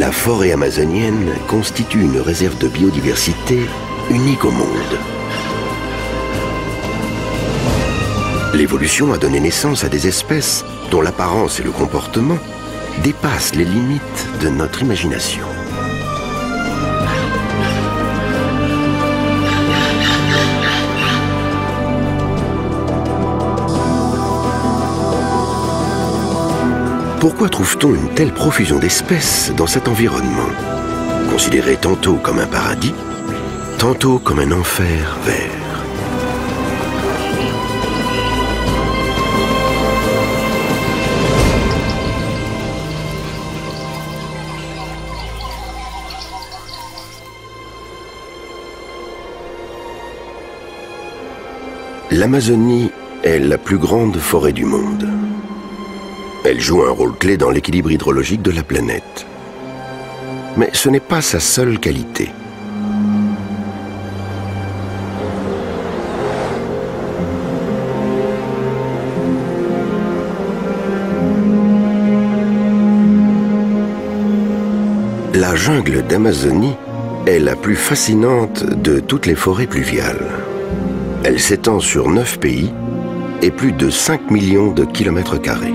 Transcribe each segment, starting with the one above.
La forêt amazonienne constitue une réserve de biodiversité unique au monde. L'évolution a donné naissance à des espèces dont l'apparence et le comportement dépassent les limites de notre imagination. Pourquoi trouve-t-on une telle profusion d'espèces dans cet environnement, considéré tantôt comme un paradis, tantôt comme un enfer vert? L'Amazonie est la plus grande forêt du monde. Elle joue un rôle clé dans l'équilibre hydrologique de la planète. Mais ce n'est pas sa seule qualité. La jungle d'Amazonie est la plus fascinante de toutes les forêts pluviales. Elle s'étend sur 9 pays et plus de 5 millions de kilomètres carrés.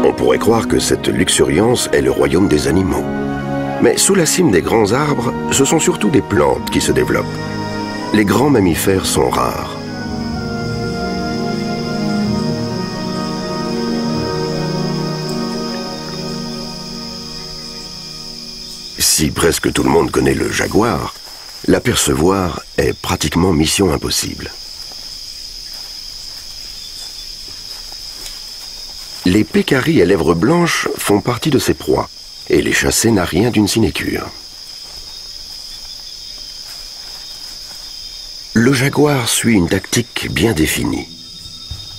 On pourrait croire que cette luxuriance est le royaume des animaux. Mais sous la cime des grands arbres, ce sont surtout des plantes qui se développent. Les grands mammifères sont rares. Si presque tout le monde connaît le jaguar, l'apercevoir est pratiquement mission impossible. Les pécaris à lèvres blanches font partie de ses proies, et les chasser n'a rien d'une sinécure. Le jaguar suit une tactique bien définie.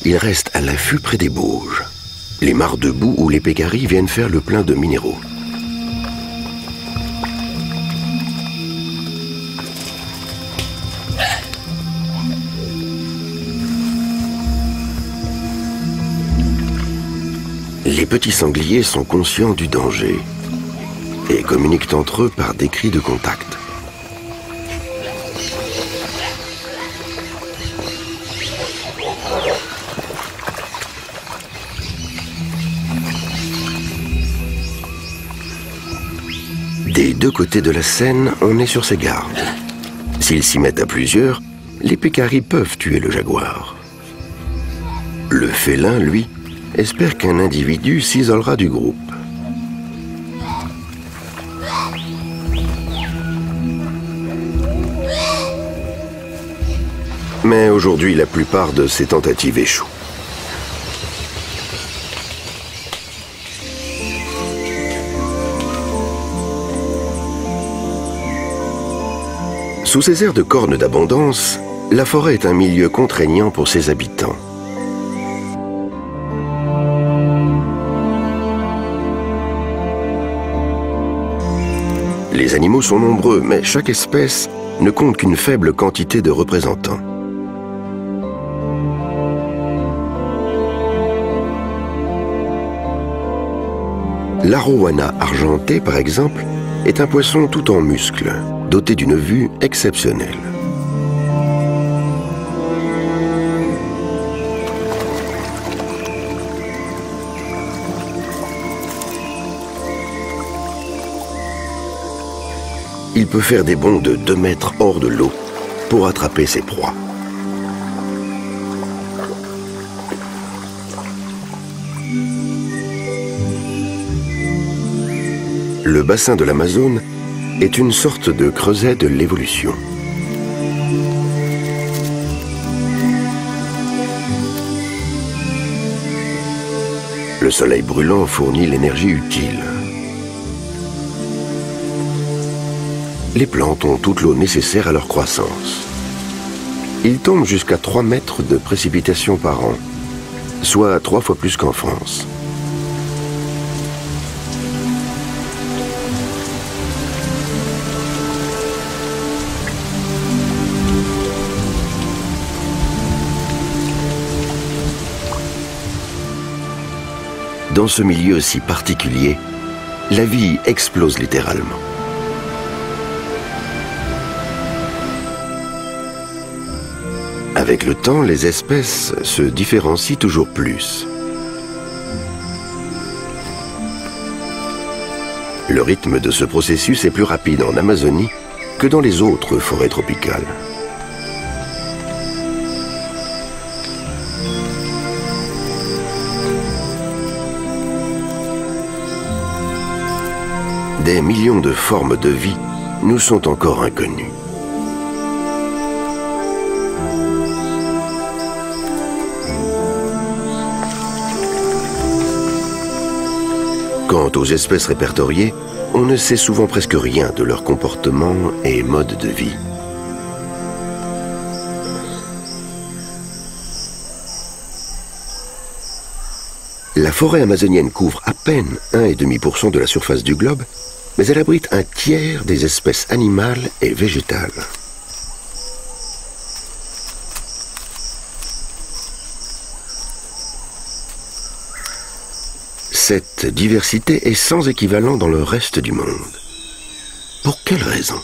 Il reste à l'affût près des bauges, les mares de boue où les pécaris viennent faire le plein de minéraux. Les petits sangliers sont conscients du danger et communiquent entre eux par des cris de contact. Des deux côtés de la scène, on est sur ses gardes. S'ils s'y mettent à plusieurs, les pécaris peuvent tuer le jaguar. Le félin, lui, espère qu'un individu s'isolera du groupe. Mais aujourd'hui, la plupart de ces tentatives échouent. Sous ces airs de cornes d'abondance, la forêt est un milieu contraignant pour ses habitants. Les animaux sont nombreux, mais chaque espèce ne compte qu'une faible quantité de représentants. L'arowana argenté, par exemple, est un poisson tout en muscles, doté d'une vue exceptionnelle. Il peut faire des bonds de 2 mètres hors de l'eau pour attraper ses proies. Le bassin de l'Amazone est une sorte de creuset de l'évolution. Le soleil brûlant fournit l'énergie utile. Les plantes ont toute l'eau nécessaire à leur croissance. Il tombe jusqu'à 3 mètres de précipitations par an, soit 3 fois plus qu'en France. Dans ce milieu si particulier, la vie explose littéralement. Avec le temps, les espèces se différencient toujours plus. Le rythme de ce processus est plus rapide en Amazonie que dans les autres forêts tropicales. Des millions de formes de vie nous sont encore inconnues. Quant aux espèces répertoriées, on ne sait souvent presque rien de leur comportement et mode de vie. La forêt amazonienne couvre à peine 1,5% de la surface du globe, mais elle abrite un tiers des espèces animales et végétales. Cette diversité est sans équivalent dans le reste du monde. Pour quelle raison ?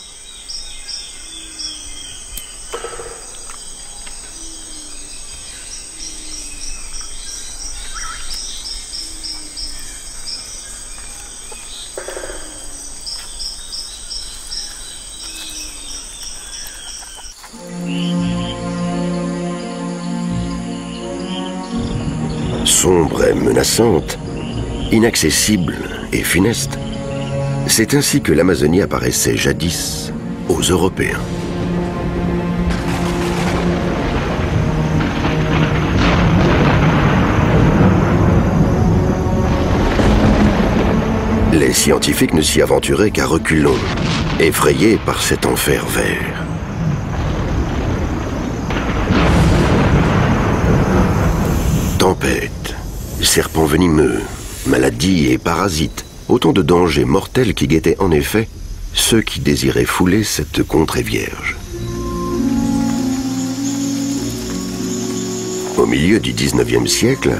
Sombre et menaçante, inaccessible et funeste, c'est ainsi que l'Amazonie apparaissait jadis aux Européens. Les scientifiques ne s'y aventuraient qu'à reculons, effrayés par cet enfer vert. Tempêtes, serpents venimeux, maladies et parasites, autant de dangers mortels qui guettaient en effet ceux qui désiraient fouler cette contrée vierge. Au milieu du XIXe siècle,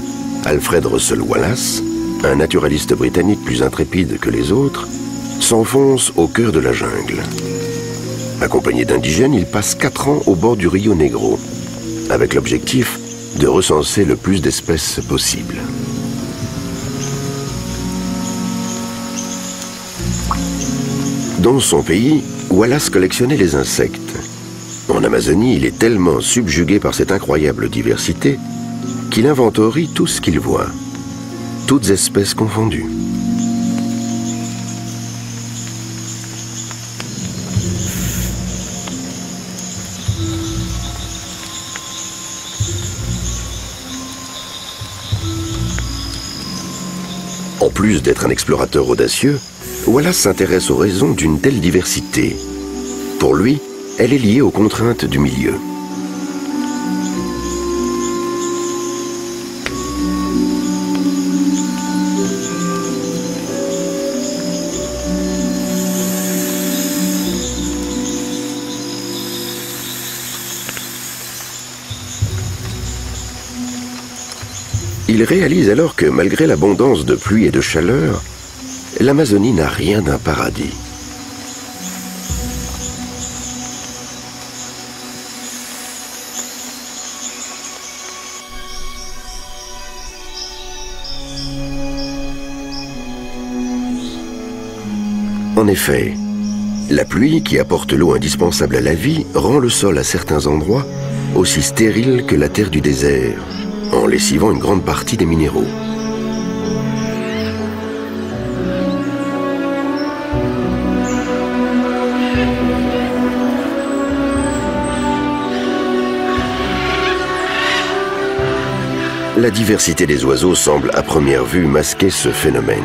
Alfred Russel Wallace, un naturaliste britannique plus intrépide que les autres, s'enfonce au cœur de la jungle. Accompagné d'indigènes, il passe 4 ans au bord du Rio Negro, avec l'objectif de recenser le plus d'espèces possible. Dans son pays, Wallace collectionnait les insectes. En Amazonie, il est tellement subjugué par cette incroyable diversité qu'il inventorie tout ce qu'il voit, toutes espèces confondues. En plus d'être un explorateur audacieux, Wallace s'intéresse aux raisons d'une telle diversité. Pour lui, elle est liée aux contraintes du milieu. Il réalise alors que malgré l'abondance de pluie et de chaleur, l'Amazonie n'a rien d'un paradis. En effet, la pluie qui apporte l'eau indispensable à la vie rend le sol à certains endroits aussi stérile que la terre du désert, en lessivant une grande partie des minéraux. La diversité des oiseaux semble à première vue masquer ce phénomène.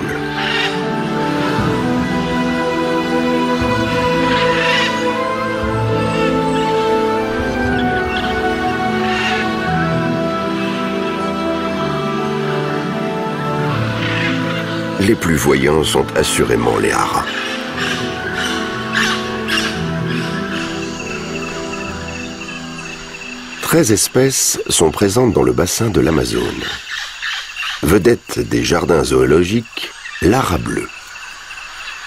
Les plus voyants sont assurément les haras. « 13 espèces sont présentes dans le bassin de l'Amazone. Vedette des jardins zoologiques, l'ara bleu.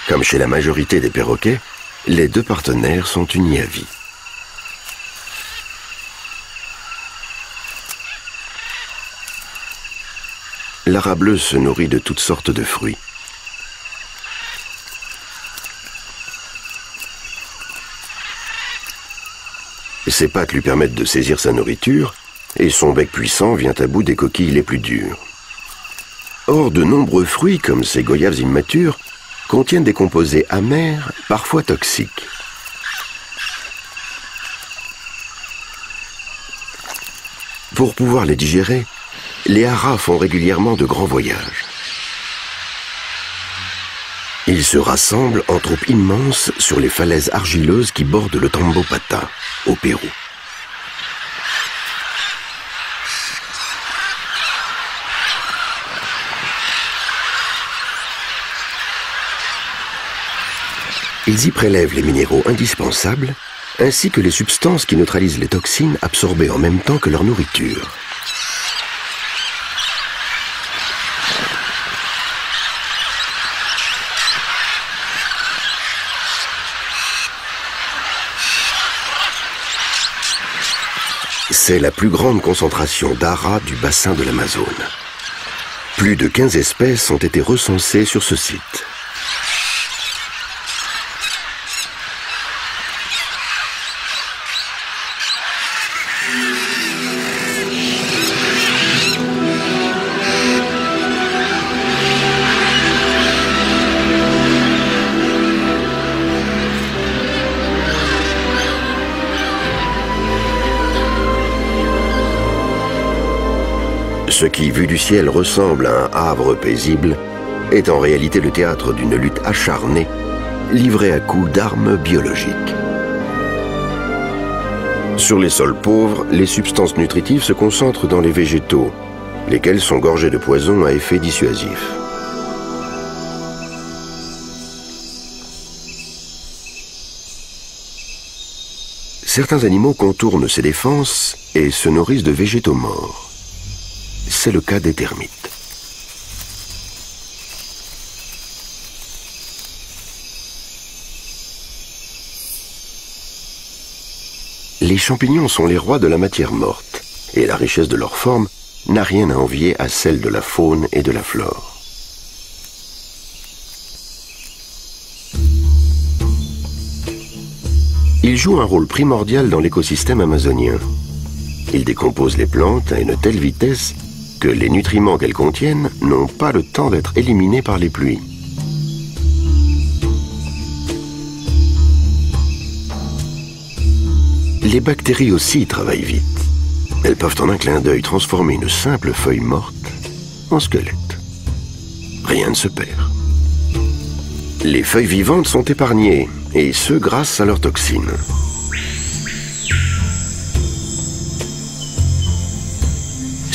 Comme chez la majorité des perroquets, les deux partenaires sont unis à vie. L'ara bleu se nourrit de toutes sortes de fruits. Ses pattes lui permettent de saisir sa nourriture et son bec puissant vient à bout des coquilles les plus dures. Or, de nombreux fruits, comme ces goyaves immatures, contiennent des composés amers, parfois toxiques. Pour pouvoir les digérer, les haras font régulièrement de grands voyages. Ils se rassemblent en troupes immenses sur les falaises argileuses qui bordent le Tambopata, au Pérou. Ils y prélèvent les minéraux indispensables, ainsi que les substances qui neutralisent les toxines absorbées en même temps que leur nourriture. C'est la plus grande concentration d'haras du bassin de l'Amazone. Plus de 15 espèces ont été recensées sur ce site. Ce qui, vu du ciel, ressemble à un havre paisible, est en réalité le théâtre d'une lutte acharnée, livrée à coups d'armes biologiques. Sur les sols pauvres, les substances nutritives se concentrent dans les végétaux, lesquels sont gorgés de poisons à effet dissuasif. Certains animaux contournent ces défenses et se nourrissent de végétaux morts. C'est le cas des termites. Les champignons sont les rois de la matière morte, et la richesse de leur forme n'a rien à envier à celle de la faune et de la flore. Ils jouent un rôle primordial dans l'écosystème amazonien. Ils décomposent les plantes à une telle vitesse que les nutriments qu'elles contiennent n'ont pas le temps d'être éliminés par les pluies. Les bactéries aussi travaillent vite. Elles peuvent en un clin d'œil transformer une simple feuille morte en squelette. Rien ne se perd. Les feuilles vivantes sont épargnées, et ce grâce à leurs toxines.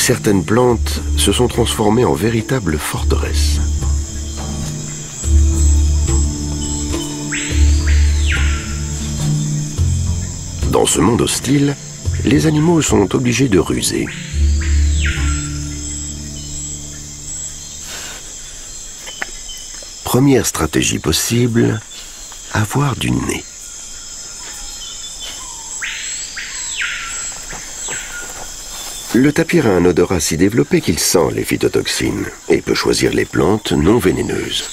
Certaines plantes se sont transformées en véritables forteresses. Dans ce monde hostile, les animaux sont obligés de ruser. Première stratégie possible, avoir du nez. Le tapir a un odorat si développé qu'il sent les phytotoxines et peut choisir les plantes non vénéneuses.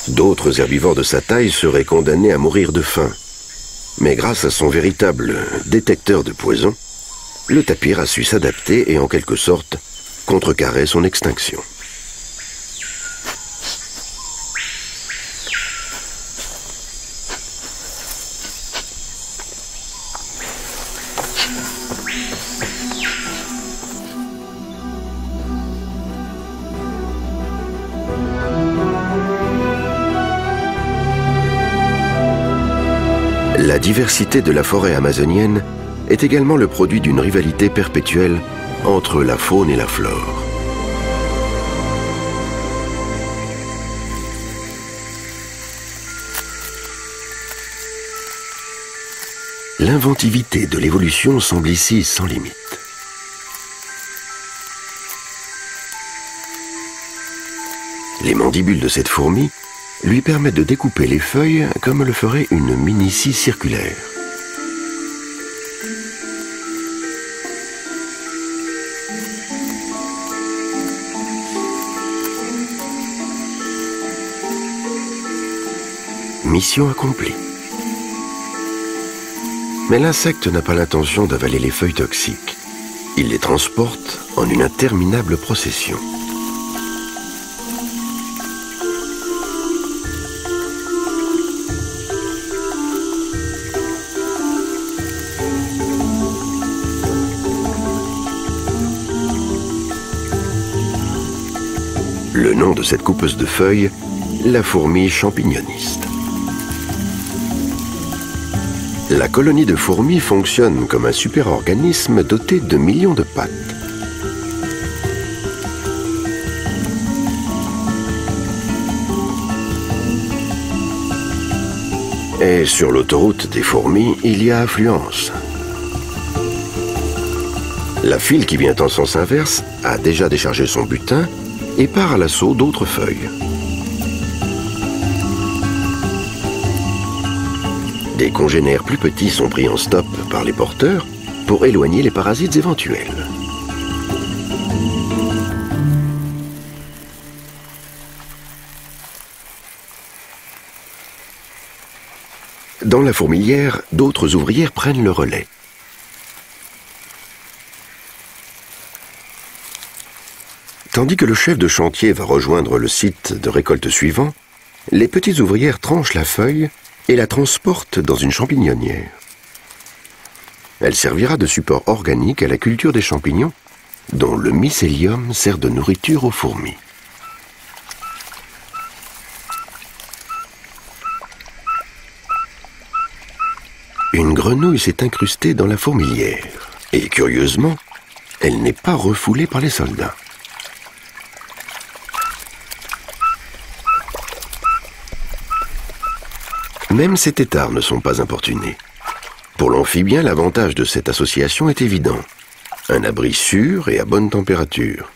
D'autres herbivores de sa taille seraient condamnés à mourir de faim. Mais grâce à son véritable détecteur de poison, le tapir a su s'adapter et en quelque sorte contrecarrer son extinction. La diversité de la forêt amazonienne est également le produit d'une rivalité perpétuelle entre la faune et la flore. L'inventivité de l'évolution semble ici sans limite. Les mandibules de cette fourmi lui permettent de découper les feuilles comme le ferait une mini-scie circulaire. Mission accomplie. Mais l'insecte n'a pas l'intention d'avaler les feuilles toxiques. Il les transporte en une interminable procession. Le nom de cette coupeuse de feuilles, la fourmi champignoniste. La colonie de fourmis fonctionne comme un super-organisme doté de millions de pattes. Et sur l'autoroute des fourmis, il y a affluence. La file qui vient en sens inverse a déjà déchargé son butin et part à l'assaut d'autres feuilles. Des congénères plus petits sont pris en stop par les porteurs pour éloigner les parasites éventuels. Dans la fourmilière, d'autres ouvrières prennent le relais. Tandis que le chef de chantier va rejoindre le site de récolte suivant, les petites ouvrières tranchent la feuille et la transportent dans une champignonnière. Elle servira de support organique à la culture des champignons, dont le mycélium sert de nourriture aux fourmis. Une grenouille s'est incrustée dans la fourmilière, et curieusement, elle n'est pas refoulée par les soldats. Même ces têtards ne sont pas importunés. Pour l'amphibien, l'avantage de cette association est évident. Un abri sûr et à bonne température.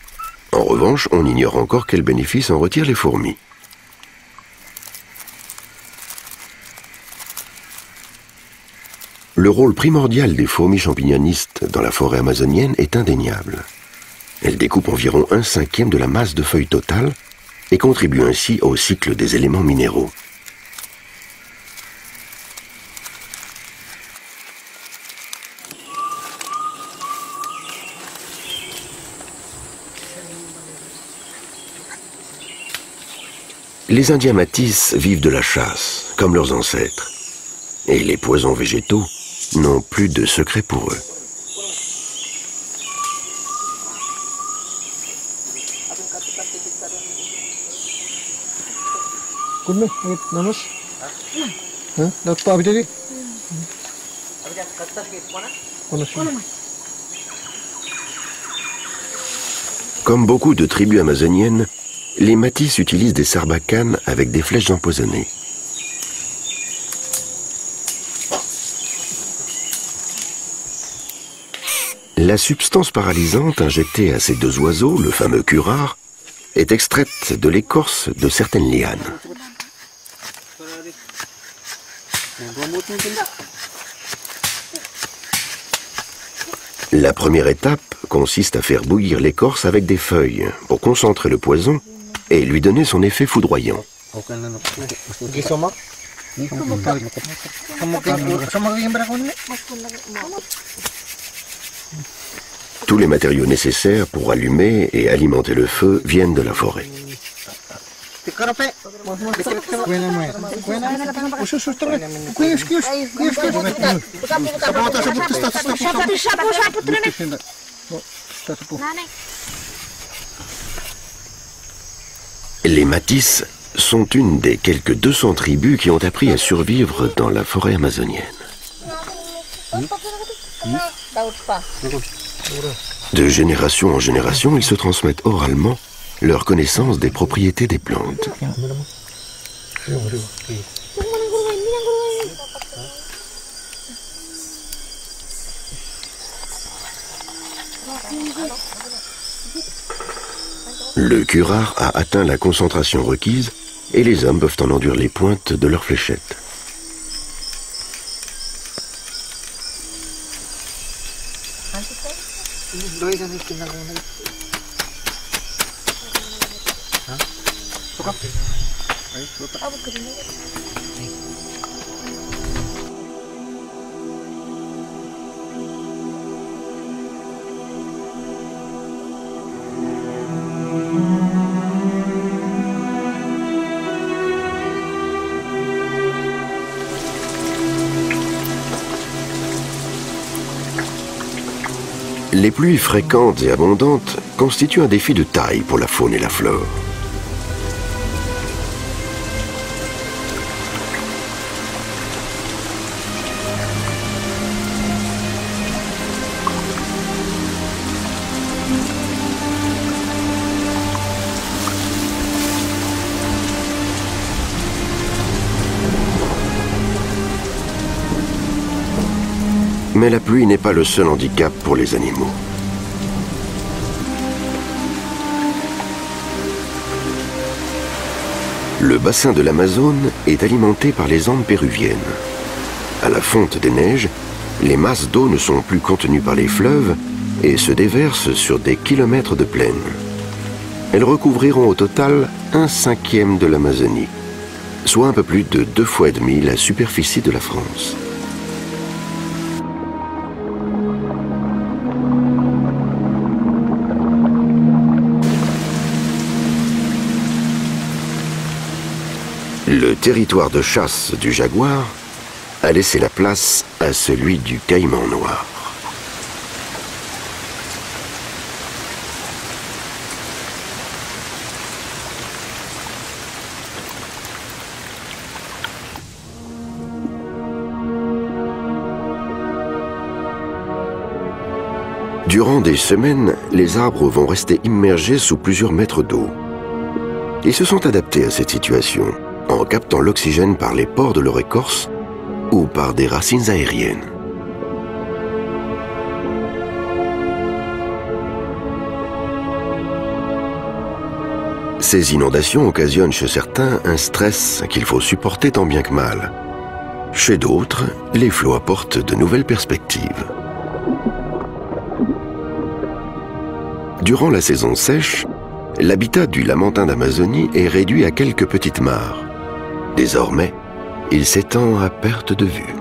En revanche, on ignore encore quel bénéfice en retirent les fourmis. Le rôle primordial des fourmis champignonistes dans la forêt amazonienne est indéniable. Elles découpent environ 1/5 de la masse de feuilles totale et contribuent ainsi au cycle des éléments minéraux. Les Indiens Métis vivent de la chasse, comme leurs ancêtres. Et les poisons végétaux n'ont plus de secret pour eux. Comme beaucoup de tribus amazoniennes, les Métis utilisent des sarbacanes avec des flèches empoisonnées. La substance paralysante injectée à ces deux oiseaux, le fameux curare, est extraite de l'écorce de certaines lianes. La première étape consiste à faire bouillir l'écorce avec des feuilles pour concentrer le poison et lui donner son effet foudroyant. Tous les matériaux nécessaires pour allumer et alimenter le feu viennent de la forêt. Les Métis sont une des quelques 200 tribus qui ont appris à survivre dans la forêt amazonienne. De génération en génération, ils se transmettent oralement leur connaissance des propriétés des plantes. Le curare a atteint la concentration requise et les hommes peuvent en enduire les pointes de leurs fléchettes. Les pluies fréquentes et abondantes constituent un défi de taille pour la faune et la flore. Mais la pluie n'est pas le seul handicap pour les animaux. Le bassin de l'Amazone est alimenté par les Andes péruviennes. À la fonte des neiges, les masses d'eau ne sont plus contenues par les fleuves et se déversent sur des kilomètres de plaine. Elles recouvriront au total 1/5 de l'Amazonie, soit un peu plus de 2,5 fois la superficie de la France. Le territoire de chasse du jaguar a laissé la place à celui du caïman noir. Durant des semaines, les arbres vont rester immergés sous plusieurs mètres d'eau. Ils se sont adaptés à cette situation en captant l'oxygène par les pores de leur écorce ou par des racines aériennes. Ces inondations occasionnent chez certains un stress qu'il faut supporter tant bien que mal. Chez d'autres, les flots apportent de nouvelles perspectives. Durant la saison sèche, l'habitat du lamantin d'Amazonie est réduit à quelques petites mares. Désormais, il s'étend à perte de vue.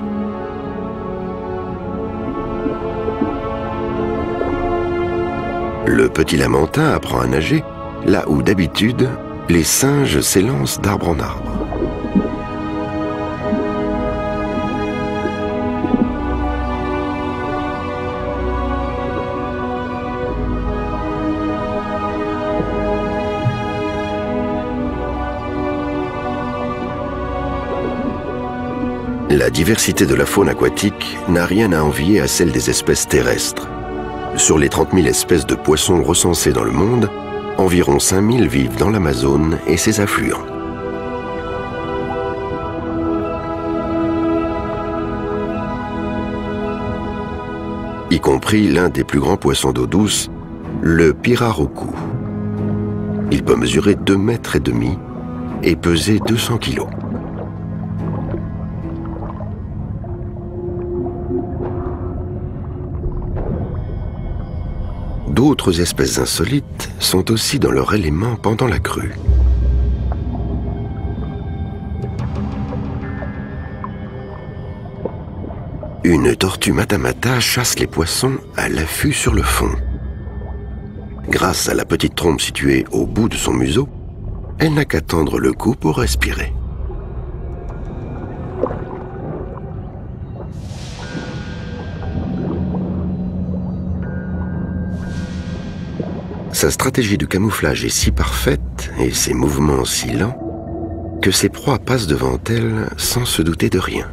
Le petit lamantin apprend à nager là où d'habitude, les singes s'élancent d'arbre en arbre. La diversité de la faune aquatique n'a rien à envier à celle des espèces terrestres. Sur les 30 000 espèces de poissons recensées dans le monde, environ 5 000 vivent dans l'Amazone et ses affluents. Y compris l'un des plus grands poissons d'eau douce, le pirarucu. Il peut mesurer 2,5 mètres et peser 200 kilos. D'autres espèces insolites sont aussi dans leur élément pendant la crue. Une tortue matamata chasse les poissons à l'affût sur le fond. Grâce à la petite trompe située au bout de son museau, elle n'a qu'à tendre le cou pour respirer. Sa stratégie de camouflage est si parfaite et ses mouvements si lents que ses proies passent devant elle sans se douter de rien.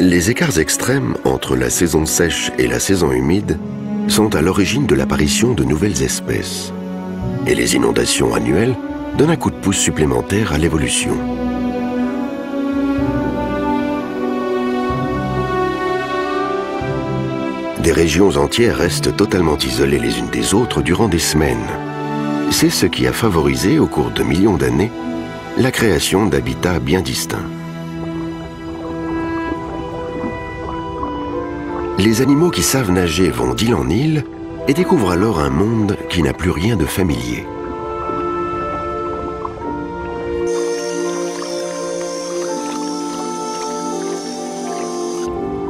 Les écarts extrêmes entre la saison sèche et la saison humide sont à l'origine de l'apparition de nouvelles espèces. Et les inondations annuelles donnent un coup de pouce supplémentaire à l'évolution. Des régions entières restent totalement isolées les unes des autres durant des semaines. C'est ce qui a favorisé, au cours de millions d'années, la création d'habitats bien distincts. Les animaux qui savent nager vont d'île en île et découvrent alors un monde qui n'a plus rien de familier.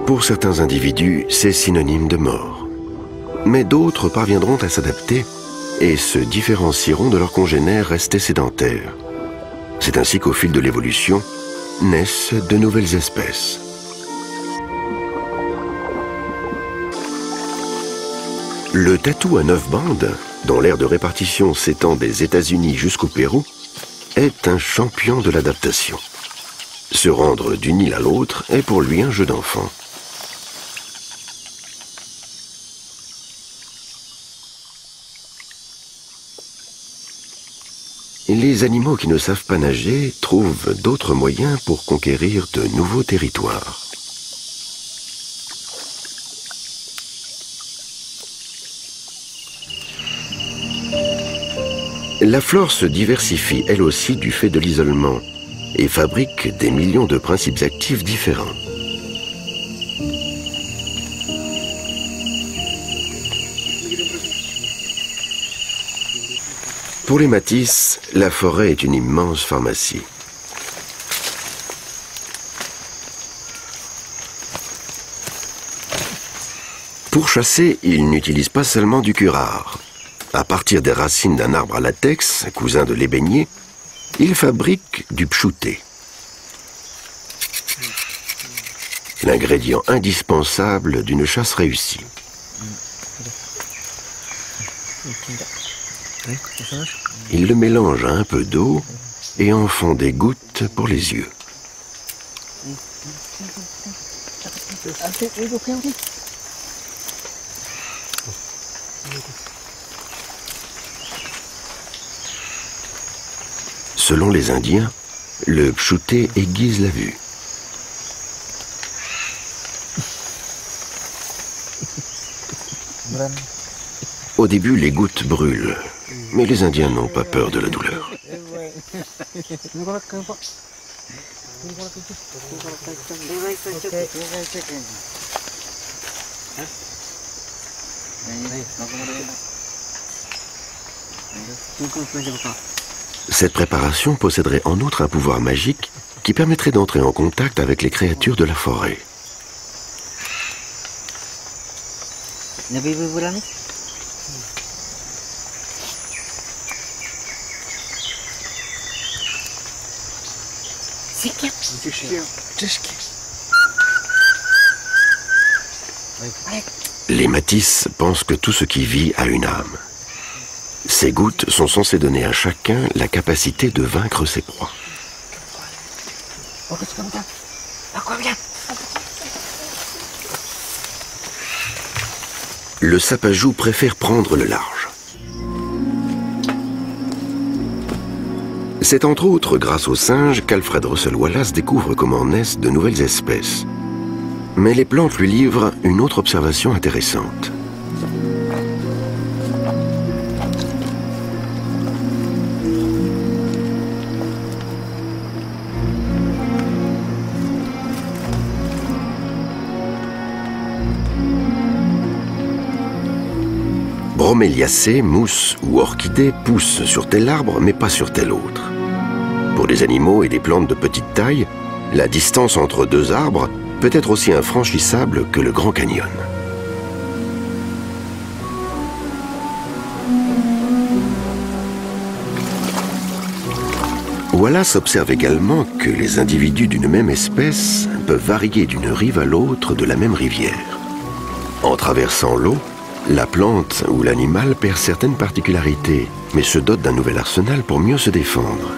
Pour certains individus, c'est synonyme de mort. Mais d'autres parviendront à s'adapter et se différencieront de leurs congénères restés sédentaires. C'est ainsi qu'au fil de l'évolution, naissent de nouvelles espèces. Le tatou à 9 bandes, dont l'aire de répartition s'étend des États-Unis jusqu'au Pérou, est un champion de l'adaptation. Se rendre d'une île à l'autre est pour lui un jeu d'enfant. Les animaux qui ne savent pas nager trouvent d'autres moyens pour conquérir de nouveaux territoires. La flore se diversifie elle aussi du fait de l'isolement et fabrique des millions de principes actifs différents. Pour les matis, la forêt est une immense pharmacie. Pour chasser, ils n'utilisent pas seulement du curare. À partir des racines d'un arbre à latex, cousin de l'ébénier, ils fabriquent du pchouté. L'ingrédient indispensable d'une chasse réussie. Ils le mélangent à un peu d'eau et en font des gouttes pour les yeux. Selon les Indiens, le pchouté aiguise la vue. Au début, les gouttes brûlent, mais les Indiens n'ont pas peur de la douleur. Cette préparation posséderait en outre un pouvoir magique qui permettrait d'entrer en contact avec les créatures de la forêt. Les matis pensent que tout ce qui vit a une âme. Ces gouttes sont censées donner à chacun la capacité de vaincre ses proies. Le sapajou préfère prendre le large. C'est entre autres grâce aux singes qu'Alfred Russel Wallace découvre comment naissent de nouvelles espèces. Mais les plantes lui livrent une autre observation intéressante. Broméliacées, mousses ou orchidées poussent sur tel arbre mais pas sur tel autre. Pour des animaux et des plantes de petite taille, la distance entre deux arbres peut être aussi infranchissable que le Grand Canyon. Wallace observe également que les individus d'une même espèce peuvent varier d'une rive à l'autre de la même rivière. En traversant l'eau, la plante ou l'animal perd certaines particularités, mais se dote d'un nouvel arsenal pour mieux se défendre.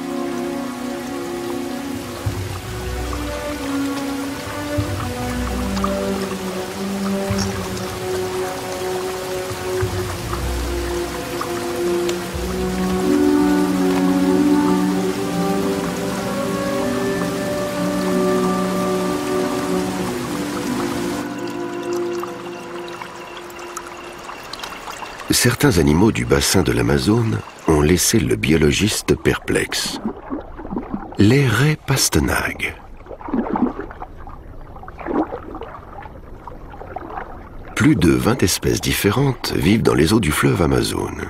Certains animaux du bassin de l'Amazone ont laissé le biologiste perplexe. Les raies pastenagues. Plus de 20 espèces différentes vivent dans les eaux du fleuve Amazone.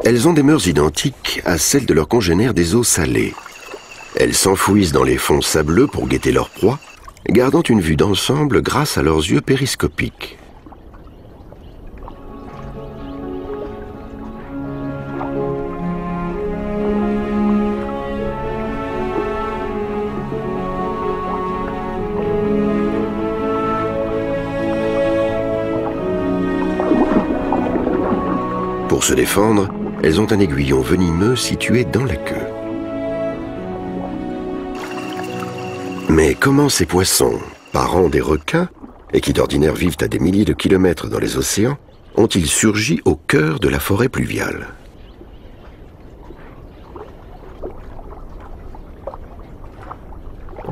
Elles ont des mœurs identiques à celles de leurs congénères des eaux salées. Elles s'enfouissent dans les fonds sableux pour guetter leur proie, gardant une vue d'ensemble grâce à leurs yeux périscopiques. Pour se défendre, elles ont un aiguillon venimeux situé dans la queue. Mais comment ces poissons, parents des requins, et qui d'ordinaire vivent à des milliers de kilomètres dans les océans, ont-ils surgi au cœur de la forêt pluviale?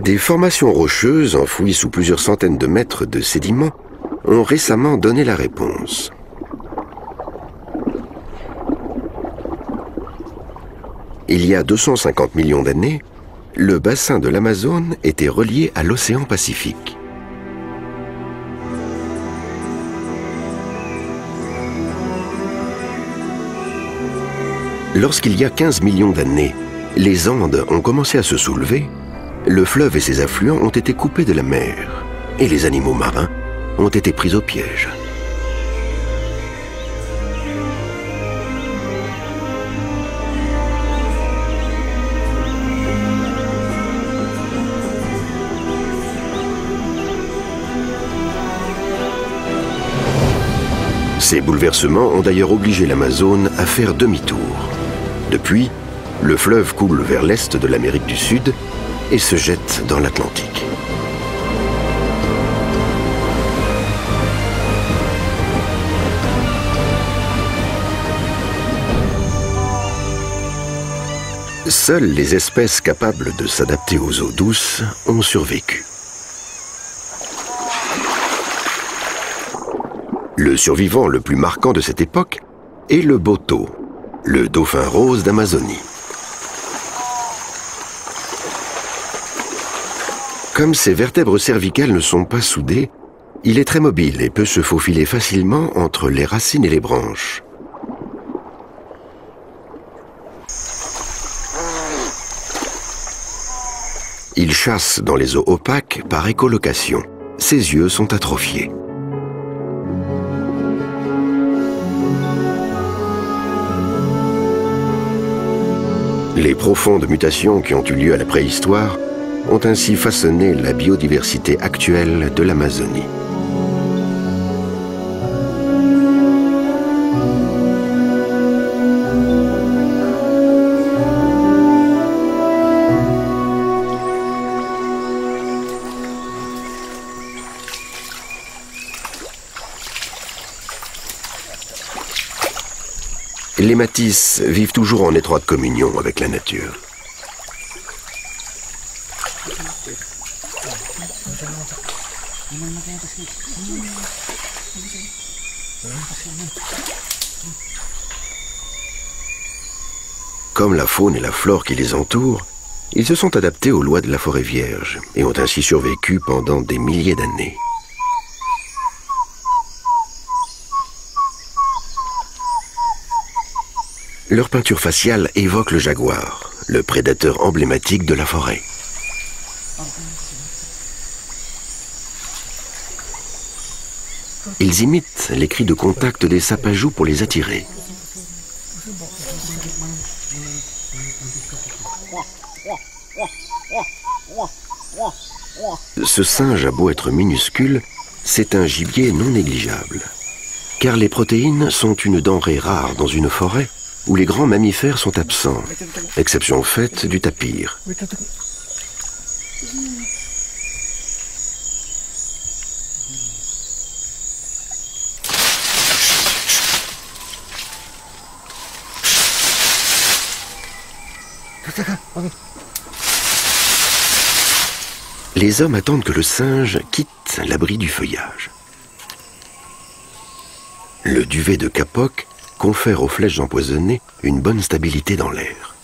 Des formations rocheuses enfouies sous plusieurs centaines de mètres de sédiments ont récemment donné la réponse. Il y a 250 millions d'années, le bassin de l'Amazone était relié à l'océan Pacifique. Lorsqu'il y a 15 millions d'années, les Andes ont commencé à se soulever, le fleuve et ses affluents ont été coupés de la mer, et les animaux marins ont été pris au piège. Ces bouleversements ont d'ailleurs obligé l'Amazone à faire demi-tour. Depuis, le fleuve coule vers l'est de l'Amérique du Sud et se jette dans l'Atlantique. Seules les espèces capables de s'adapter aux eaux douces ont survécu. Le survivant le plus marquant de cette époque est le boto, le dauphin rose d'Amazonie. Comme ses vertèbres cervicales ne sont pas soudées, il est très mobile et peut se faufiler facilement entre les racines et les branches. Il chasse dans les eaux opaques par écholocation. Ses yeux sont atrophiés. Les profondes mutations qui ont eu lieu à la préhistoire ont ainsi façonné la biodiversité actuelle de l'Amazonie. Les matisses vivent toujours en étroite communion avec la nature. Comme la faune et la flore qui les entourent, ils se sont adaptés aux lois de la forêt vierge et ont ainsi survécu pendant des milliers d'années. Leur peinture faciale évoque le jaguar, le prédateur emblématique de la forêt. Ils imitent les cris de contact des sapajous pour les attirer. Ce singe a beau être minuscule, c'est un gibier non négligeable. Car les protéines sont une denrée rare dans une forêt où les grands mammifères sont absents, exception faite du tapir. Les hommes attendent que le singe quitte l'abri du feuillage. Le duvet de Kapok confère aux flèches empoisonnées une bonne stabilité dans l'air.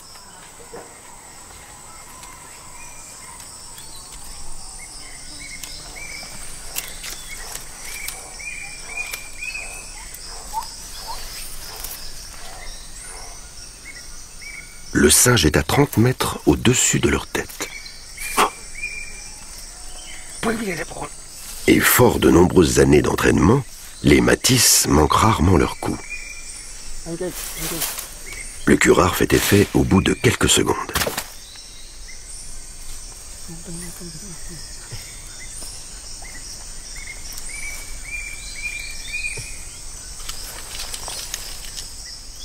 Le singe est à 30 mètres au-dessus de leur tête. Et fort de nombreuses années d'entraînement, les matis manquent rarement leur coup. Le curare fait effet au bout de quelques secondes.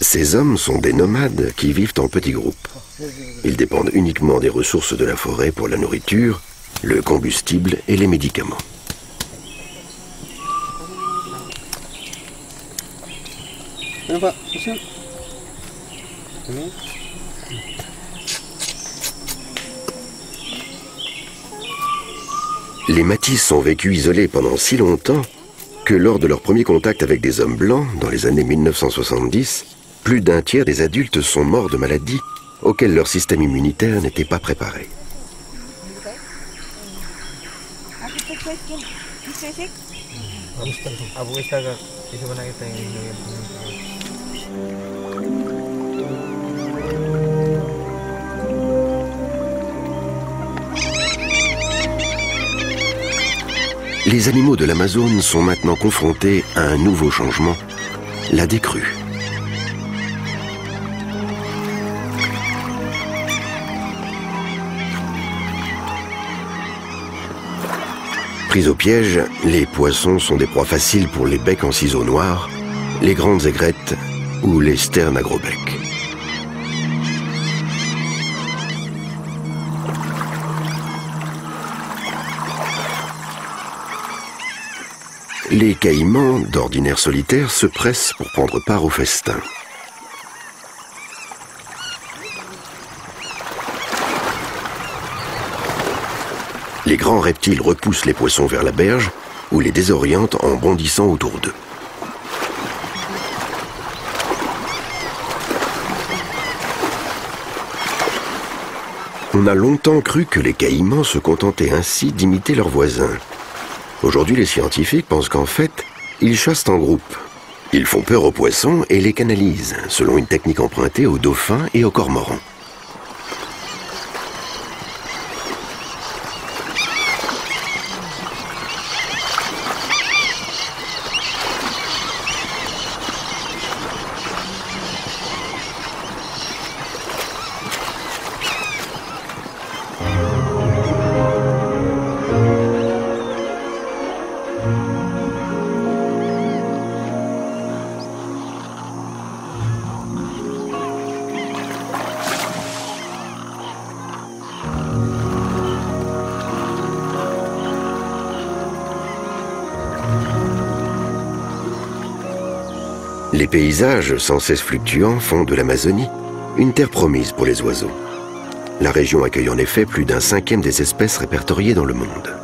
Ces hommes sont des nomades qui vivent en petits groupes. Ils dépendent uniquement des ressources de la forêt pour la nourriture, le combustible et les médicaments. Les matis ont vécu isolés pendant si longtemps que lors de leur premier contact avec des hommes blancs, dans les années 1970, plus d'un tiers des adultes sont morts de maladies auxquelles leur système immunitaire n'était pas préparé. Les animaux de l'Amazone sont maintenant confrontés à un nouveau changement, la décrue. Pris au piège, les poissons sont des proies faciles pour les becs en ciseaux noirs, les grandes aigrettes ou les sternes à gros bec. Les caïmans, d'ordinaire solitaires, se pressent pour prendre part au festin. Les grands reptiles repoussent les poissons vers la berge ou les désorientent en bondissant autour d'eux. On a longtemps cru que les caïmans se contentaient ainsi d'imiter leurs voisins. Aujourd'hui, les scientifiques pensent qu'en fait, ils chassent en groupe. Ils font peur aux poissons et les canalisent, selon une technique empruntée aux dauphins et aux cormorans. Les paysages sans cesse fluctuants font de l'Amazonie une terre promise pour les oiseaux. La région accueille en effet plus d'un cinquième des espèces répertoriées dans le monde.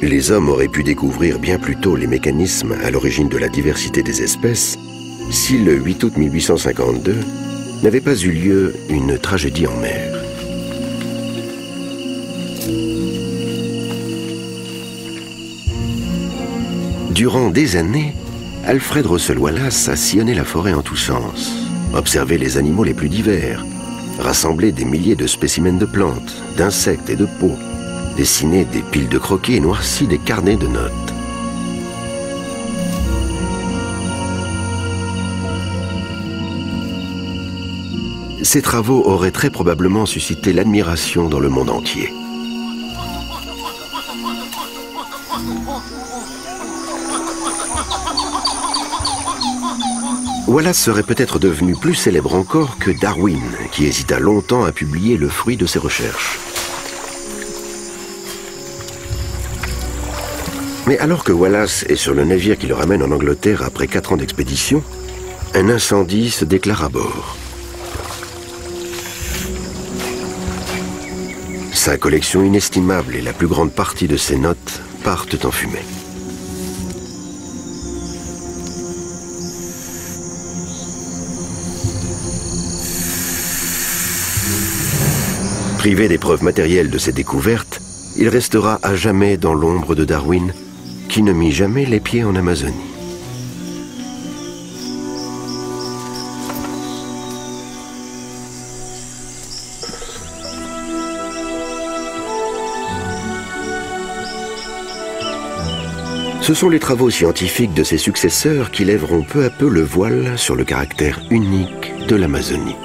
Les hommes auraient pu découvrir bien plus tôt les mécanismes à l'origine de la diversité des espèces si le 8 août 1852 n'avait pas eu lieu une tragédie en mer. Durant des années, Alfred Russel Wallace a sillonné la forêt en tous sens, observé les animaux les plus divers, rassemblé des milliers de spécimens de plantes, d'insectes et de peaux, dessiné des piles de croquis et noirci des carnets de notes. Ces travaux auraient très probablement suscité l'admiration dans le monde entier. Wallace serait peut-être devenu plus célèbre encore que Darwin, qui hésita longtemps à publier le fruit de ses recherches. Mais alors que Wallace est sur le navire qui le ramène en Angleterre après 4 ans d'expédition, un incendie se déclare à bord. Sa collection inestimable et la plus grande partie de ses notes partent en fumée. Privé des preuves matérielles de ses découvertes, il restera à jamais dans l'ombre de Darwin, qui ne mit jamais les pieds en Amazonie. Ce sont les travaux scientifiques de ses successeurs qui lèveront peu à peu le voile sur le caractère unique de l'Amazonie.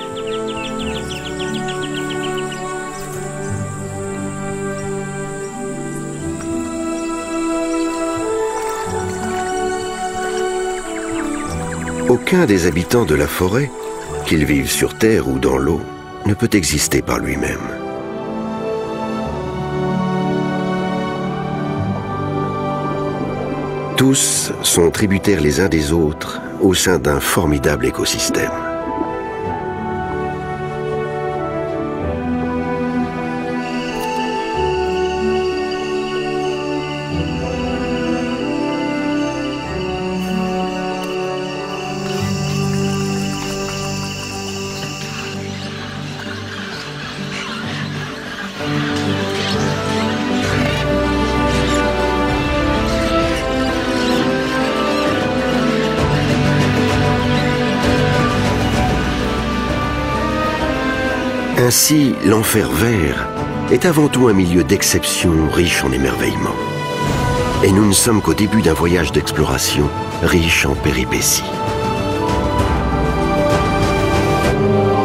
Aucun des habitants de la forêt, qu'ils vivent sur terre ou dans l'eau, ne peut exister par lui-même. Tous sont tributaires les uns des autres au sein d'un formidable écosystème. Ainsi, l'enfer vert est avant tout un milieu d'exception riche en émerveillement. Et nous ne sommes qu'au début d'un voyage d'exploration riche en péripéties.